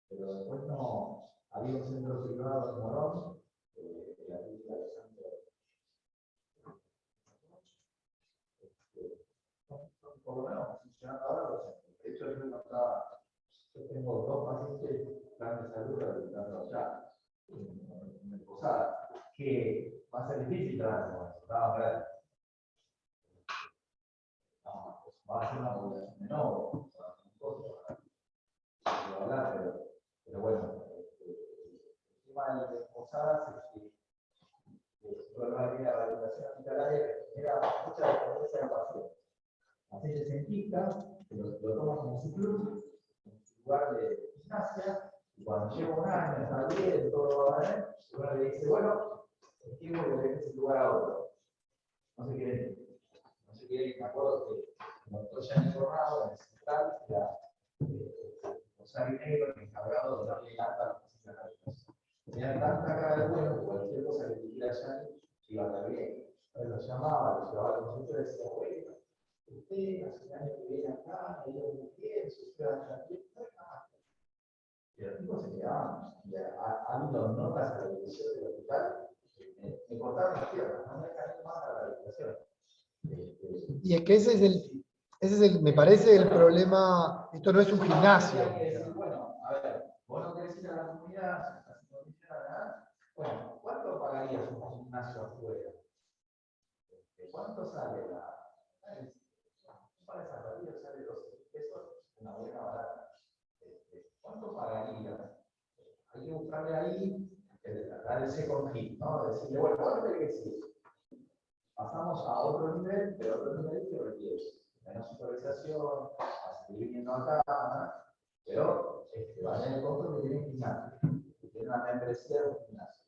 Pero después no, había un centro privado en Morón, la Villa de Santo. Por lo menos funcionando ahora los centros. De hecho, yo tengo dos pacientes plan de salud rehabilitando allá, en el Posada, que va a ser difícil trabajar, va a ser una población menor, pero bueno, el tema de Posadas es que el problema de la rehabilitación hospitalaria genera mucha dependencia del paciente. Paciente cientista, que lo toma como su club, en su lugar de gimnasia, y cuando lleva un año, está bien, todo va bien, uno le dice, bueno, el tiempo le deja ese lugar a otro. No se quiere, me acuerdo que el doctor Gianni Tornado, en el central, era Rosario Negro, el encargado de darle lata a los pacientes de rehabilitación. Tenía tanta cara de bueno que cualquier cosa que dijera Gianni iba a estar bien. Él lo llamaba, lo llevaba al consultorio y decía, bueno, usted hace un año que viene acá, me dio muy bien, usted va a estar bien. Y los tipos se quedaban. Ha habido notas a la dirección del hospital, me cortaron las piernas, no me dejan más a la rehabilitación. Y es que ese es el, me parece, el problema. Esto no es un gimnasio. Bueno, a ver, vos no querés ir a la comunidad, sin condición nada. Bueno, ¿cuánto pagarías un gimnasio afuera? ¿Cuánto sale para esa partida sale 12 pesos, una buena barata? ¿Cuánto pagarías? Hay que buscarle ahí, dar ese conflicto, ¿no? Decirle, bueno, ¿cuánto te querés ir? Pasamos a otro nivel, pero otro nivel que requiere menos supervisación, a seguir viniendo acá, ¿no? Pero va a tener el costo que tiene el gimnasio, que tiene una membresía de un gimnasio.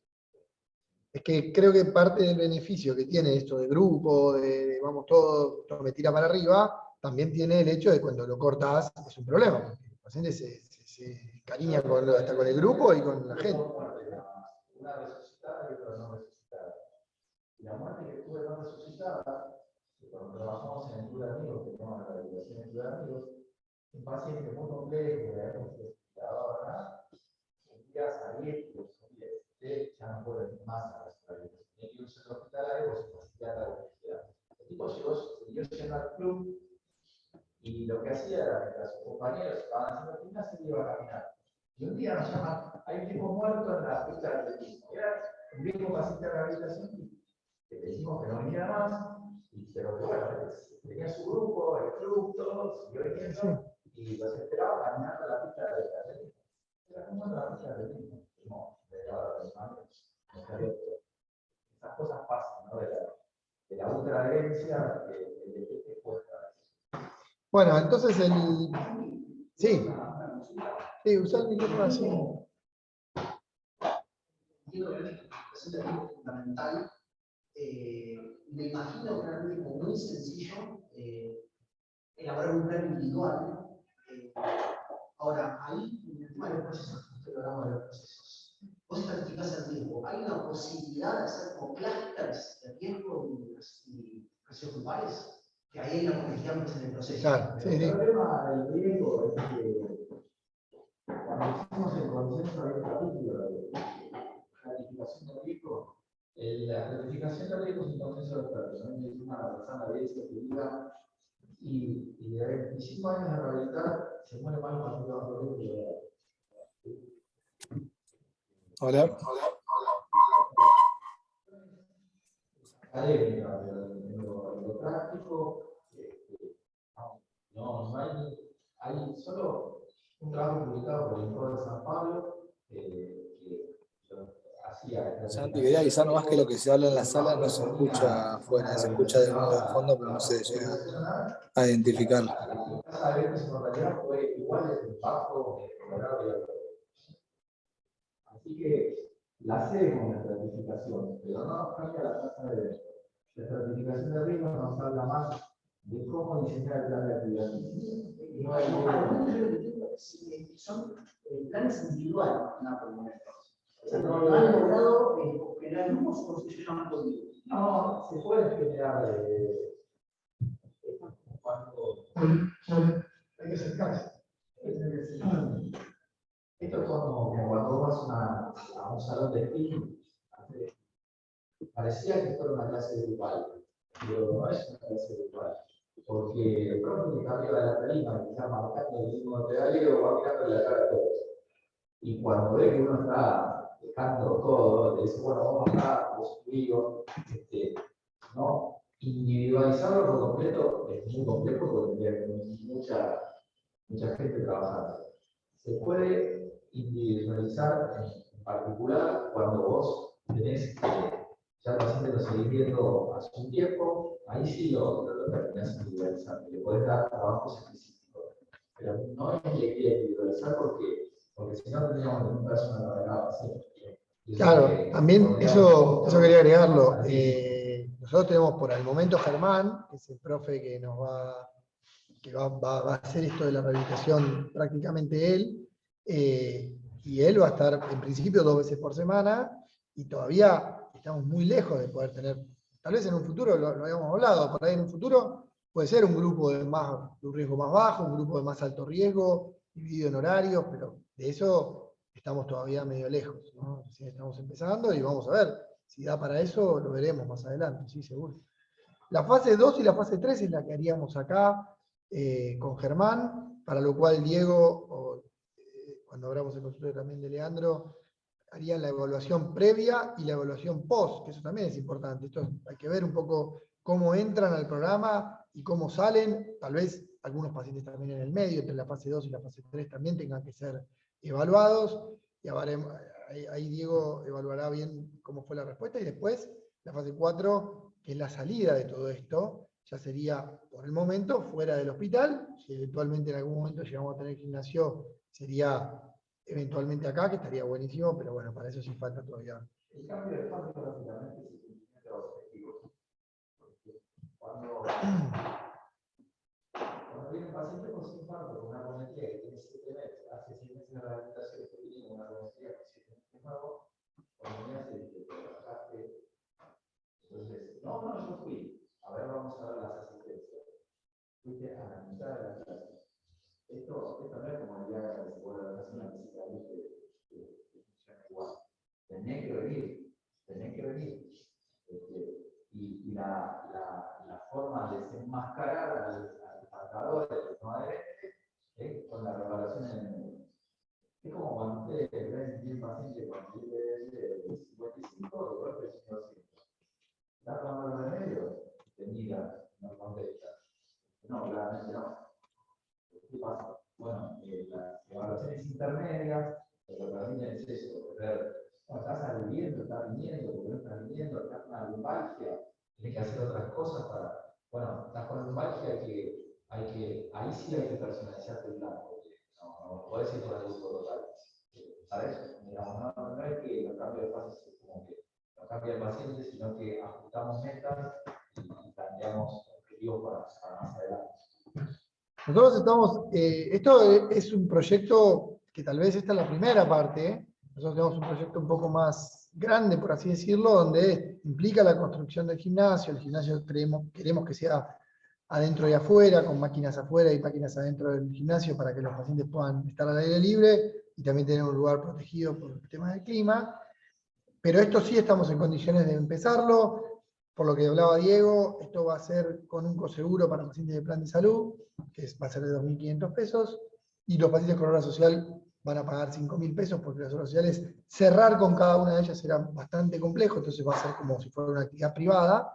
Es que creo que parte del beneficio que tiene esto de grupo, de vamos todo me tira para arriba, también tiene el hecho de cuando lo cortas es un problema, porque el paciente se cariña hasta con el grupo y con la gente. Una resucitada y otra no resucitada. Y la muerte que tuve no resucitada, cuando trabajamos en el Club de Amigos, que tenemos la rehabilitación en el Club de Amigos, un paciente muy complejo, que habíamos investigado acá, un día salí y usted ya no puede venir más a la rehabilitación. Tiene que ir a un centro hospitalario o se facilita la universidad. El tipo siguió yendo al club y lo que hacía era que sus compañeros estaban haciendo gimnasia y iba a caminar. Y un día nos llaman, hay un tipo muerto en la pista de atletismo. Era un viejo paciente de rehabilitación que le dijimos que no viniera más, pero que bueno, tenía su grupo, el club, todos, siguió viniendo y los esperaba caminando a la pista de atletismo. Era como la pista de atletismo. No, de ahora de manos, esas cosas pasan, ¿no? De la ultraherencia, el Bueno, entonces sí, sí, usar el micrófono así. Es fundamental. Me imagino que realmente como muy sencillo elaborar un plan individual. Ahora, ahí, en el tema de los procesos, usted hablamos de los procesos, vos estratificás el riesgo. ¿Hay una posibilidad de hacer como clústeres de riesgo y precios grupales? Que ahí hay una complejidad en el proceso. Claro, sí, sí. El problema del riesgo es que cuando hicimos el consenso de este capítulo de planificación de riesgo, la planificación de riesgo es un consenso de expertos. A mí me dice una persona de eso que diga, y de 25 años de realidad se muere más cuando los riesgos. Hola. Académica, pero en lo práctico, no hay solo un trabajo publicado por el Foro de San Pablo que hacía. Santi, quería avisar nomás que lo que se habla en la sala no se escucha afuera, se escucha de nuevo de fondo, pero no se llega a identificar. La tasa de eventos en mortalidad fue igual de impacto Colorado. Así que la hacemos la estratificación, pero no cambia la tasa de eventos. La estratificación de riesgo nos habla más de cómo diseñar el plan de actividad. Son planes individuales, no por momentos. O sea, no han logrado generar grupos o si no han podido. No, se puede generar cuando Hay que acercarse. esto es como cuando vas a un salón de esquí, parecía que esto era una clase grupal, pero no es una clase grupal, porque el profe que está arriba de la tarima, que está marcando el ritmo de pedaleo, va mirando la cara a todos. Y cuando ve que uno está dejando todo, le dice, bueno, vamos acá, vos conmigo, ¿no? Individualizarlo por completo es muy complejo porque hay mucha gente trabajando. Se puede individualizar en particular cuando vos tenés ya el paciente lo seguís viendo hace un tiempo, ahí sí lo terminás individualizando, le podés dar trabajos específicos. Pero no es que le quiera individualizar porque si no tendríamos un personal agregado así. Claro, también eso quería agregarlo. Nosotros tenemos por el momento Germán, que es el profe que nos va a hacer esto de la rehabilitación prácticamente él, y él va a estar en principio 2 veces por semana, y todavía estamos muy lejos de poder tener, tal vez en un futuro, lo habíamos hablado, por ahí en un futuro puede ser un grupo de un riesgo más bajo, un grupo de más alto riesgo, dividido en horarios, pero de eso estamos todavía medio lejos, ¿no? Recién estamos empezando y vamos a ver, si da para eso lo veremos más adelante, sí, seguro. La fase 2 y la fase 3 es la que haríamos acá, con Germán, para lo cual Diego, cuando hablamos el consultorio también de Leandro, haría la evaluación previa y la evaluación post, que eso también es importante. Esto hay que ver un poco cómo entran al programa y cómo salen. Tal vez algunos pacientes también en el medio, entre la fase 2 y la fase 3 también tengan que ser evaluados. Y ahí Diego evaluará bien cómo fue la respuesta. Y después la fase 4, que es la salida de todo esto, ya sería por el momento fuera del hospital. Si eventualmente en algún momento llegamos a tener gimnasio, sería eventualmente acá, que estaría buenísimo, pero bueno, para eso sí falta todavía. El cambio de fase básicamente es el cumplimiento de los objetivos. Cuando viene un paciente con sin infarto, con una apometría que tiene 7 meses, hace 6 meses de rehabilitación, que viene con una apometría con 7 meses nuevo, cuando me hace que trabajaste, entonces, no, yo fui. A ver, vamos a ver las asistencias. Fuiste a la mitad de la clase. Esto no es como el día que se vuelve a hacer una visita que funciona igual. Tenés que venir. Y la forma de desenmascarar al marcador no adherente con la preparación en el medio. Es como cuando ustedes ven un paciente con nivel de 55 de golpe es 200. ¿Estás tomando los remedios? Te mira, no contesta. No, claramente no. ¿Qué pasa? Bueno, las evaluaciones intermedias, lo que permiten es eso, ver, estás saliendo, estás viniendo, porque no estás viniendo, estás con una lumbalgia, tienes que hacer otras cosas para, bueno, estás con lumbalgia que ahí sí hay que personalizarte el plan, porque no podés ir por el grupo total. ¿Sabes? Digamos, no es que los cambios de fases como que no cambia el paciente, sino que ajustamos metas y planteamos objetivos para más adelante. Nosotros estamos, esto es un proyecto que tal vez esta es la primera parte, ¿eh? Nosotros tenemos un proyecto un poco más grande, por así decirlo, donde implica la construcción del gimnasio. El gimnasio queremos que sea adentro y afuera, con máquinas afuera y máquinas adentro del gimnasio para que los pacientes puedan estar al aire libre y también tener un lugar protegido por el tema del clima. Pero esto sí estamos en condiciones de empezarlo. Por lo que hablaba Diego, esto va a ser con un coseguro para pacientes de plan de salud, que va a ser de 2.500 pesos, y los pacientes con obra social van a pagar 5.000 pesos, porque las obras sociales, cerrar con cada una de ellas será bastante complejo, entonces va a ser como si fuera una actividad privada.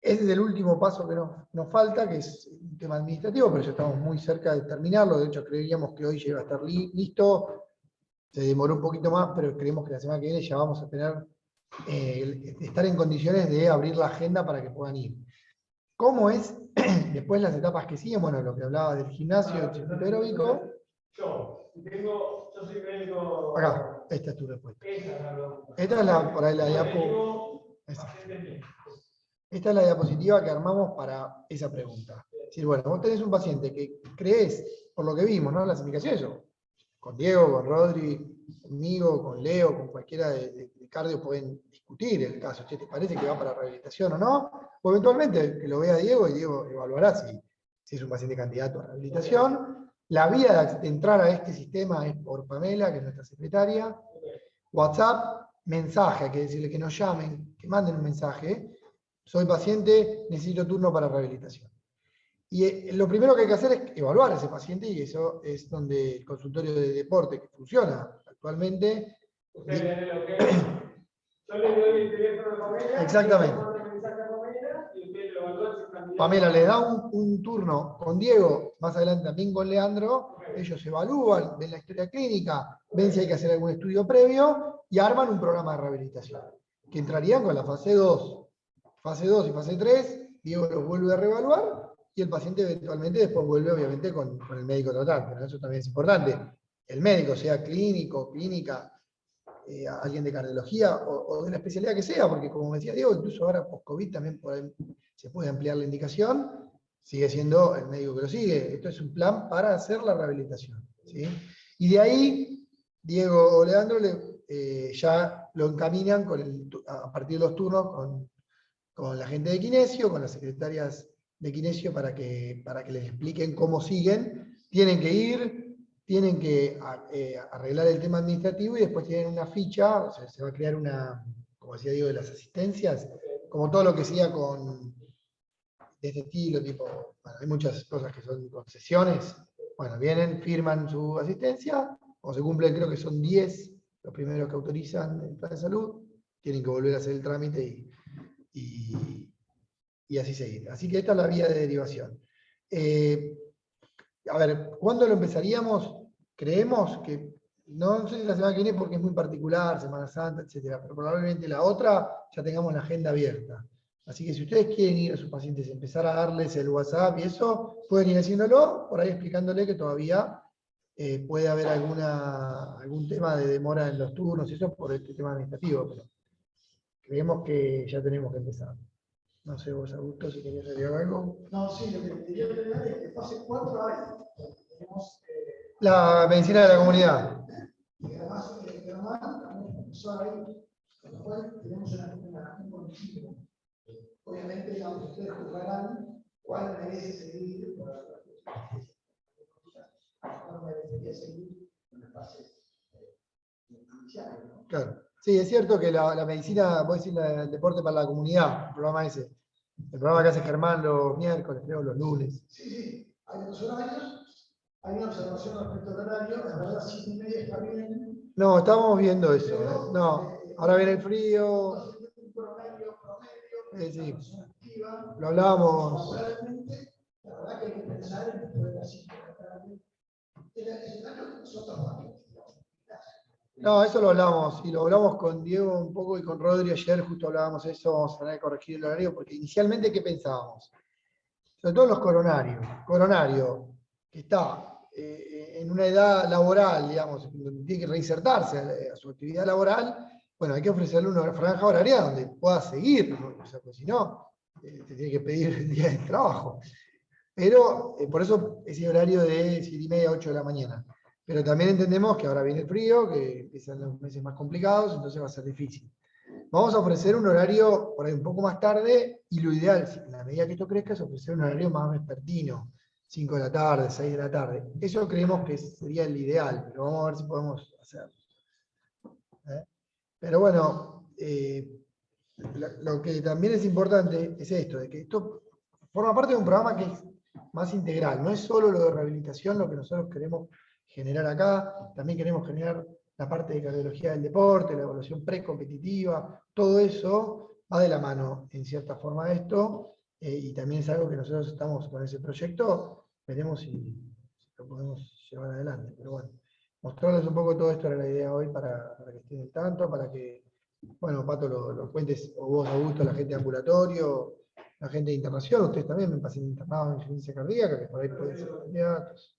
Ese es el último paso que nos falta, que es un tema administrativo, pero ya estamos muy cerca de terminarlo. De hecho, creíamos que hoy ya iba a estar listo. Se demoró un poquito más, pero creemos que la semana que viene ya vamos a tener, estar en condiciones de abrir la agenda para que puedan ir. ¿Cómo es después las etapas que siguen? Bueno, lo que hablaba del gimnasio, el circuito aeróbico. Yo soy médico. Acá, esta es tu respuesta. Esta es por ahí la diapo. Esta es la diapositiva que armamos para esa pregunta. Es decir, bueno, vos tenés un paciente que crees, por lo que vimos, ¿no? Las indicaciones, con Diego, con Rodri, conmigo, con Leo, con cualquiera de cardio pueden discutir el caso. ¿Te parece que va para rehabilitación o no? O eventualmente que lo vea Diego y Diego evaluará si es un paciente candidato a rehabilitación. La vía de entrar a este sistema es por Pamela, que es nuestra secretaria. WhatsApp, mensaje, hay que decirle que nos llamen, que manden un mensaje. Soy paciente, necesito turno para rehabilitación. Y lo primero que hay que hacer es evaluar a ese paciente, y eso es donde el consultorio de deporte, que funciona actualmente. Usted le da lo que yo le doy el teléfono a Pamela. Exactamente. Y usted lo evalúa. Pamela le da un turno con Diego, más adelante también con Leandro. Ellos evalúan, ven la historia clínica, ven si hay que hacer algún estudio previo y arman un programa de rehabilitación, que entrarían con la fase 2. Fase 2 y fase 3, Diego los vuelve a reevaluar y el paciente eventualmente después vuelve obviamente con el médico tratante, ¿no? Eso también es importante. El médico, sea clínico, clínica, alguien de cardiología o de la especialidad que sea, porque como decía Diego, incluso ahora post-COVID también se puede ampliar la indicación, sigue siendo el médico que lo sigue. Esto es un plan para hacer la rehabilitación, ¿sí? Y de ahí, Diego o Leandro ya lo encaminan a partir de los turnos con la gente de Kinesio, con las secretarias de Kinesio para que les expliquen cómo siguen. Tienen que ir, tienen que arreglar el tema administrativo y después tienen una ficha, o sea, se va a crear como decía Diego, de las asistencias, como todo lo que sea de este estilo, tipo, bueno, hay muchas cosas que son concesiones. Bueno, vienen, firman su asistencia, o se cumplen, creo que son 10 los primeros que autorizan el plan de salud, tienen que volver a hacer el trámite y así seguir. Así que esta es la vía de derivación. A ver, ¿cuándo lo empezaríamos? Creemos que, no sé si la semana que viene porque es muy particular, Semana Santa, etcétera, pero probablemente la otra ya tengamos la agenda abierta. Así que si ustedes quieren ir a sus pacientes, empezar a darles el WhatsApp y eso, pueden ir haciéndolo, por ahí explicándole que todavía puede haber algún tema de demora en los turnos y eso por este tema administrativo, pero creemos que ya tenemos que empezar. No sé vos, Augusto, si querías agregar algo. No, sí, lo que quería agregar es que fase 4 tenemos la medicina de la comunidad. y además Germán también empezó ahí, con lo cual tenemos un conocido. Obviamente, digamos, ustedes juzgarán cuál merece seguir cuál merecería seguir en las fases iniciales, ¿no? Claro. Sí, es cierto que la medicina, voy a decir, el deporte para la comunidad, el programa ese. El programa que hace Germán los miércoles, creo, los lunes. Sí, hay dos horarios, hay una observación respecto al horario, la verdad 7:30 está bien. No, estábamos viendo eso. No, ahora viene el frío. Un promedio, Sí. activa, Lo hablábamos. La verdad que hay que pensar en después de las 5 de la tarde. El escenario que nosotros vamos. No, eso lo hablamos, y lo hablamos con Diego un poco y con Rodri ayer, justo hablábamos de eso, vamos a tener que corregir el horario, porque inicialmente, ¿qué pensábamos? sobre todo los coronario que está en una edad laboral, digamos, donde tiene que reinsertarse a su actividad laboral, bueno, hay que ofrecerle una franja horaria donde pueda seguir, ¿no? O sea, pues si no, te tiene que pedir el día de trabajo. Pero por eso ese horario de 7:30 a 8 de la mañana. Pero también entendemos que ahora viene el frío, que empiezan los meses más complicados, entonces va a ser difícil. Vamos a ofrecer un horario por ahí un poco más tarde, y lo ideal, en la medida que esto crezca, es ofrecer un horario más vespertino, 5 de la tarde, 6 de la tarde. Eso creemos que sería el ideal, pero vamos a ver si podemos hacerlo. Pero bueno, lo que también es importante es esto, de que esto forma parte de un programa que es más integral. No es solo lo de rehabilitación lo que nosotros queremos generar acá, también queremos generar la parte de cardiología del deporte, la evaluación precompetitiva, todo eso va de la mano en cierta forma de esto, y también es algo que nosotros estamos con ese proyecto, veremos si lo podemos llevar adelante. Pero bueno, mostrarles un poco todo esto era la idea hoy para que estén al tanto, para que, bueno, Pato, lo cuentes, o vos, Augusto, la gente de ambulatorio, la gente de internación, ustedes también, me pasen internados en insuficiencia cardíaca, que por ahí pueden ser candidatos.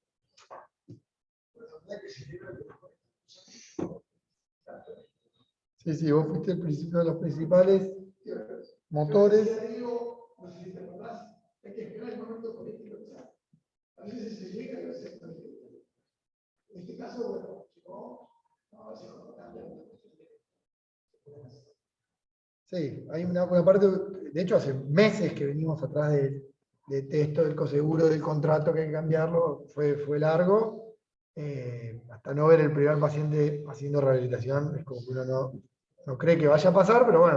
Sí, vos fuiste el principio de los principales motores. Hay que esperar el momento político. A veces se llega y a veces no llega. En este caso, bueno, no se sí, hay una parte, de hecho hace meses que venimos atrás de esto del coseguro, del contrato que hay que cambiarlo, fue largo, hasta no ver el primer paciente haciendo rehabilitación, es como que uno no cree que vaya a pasar, pero bueno.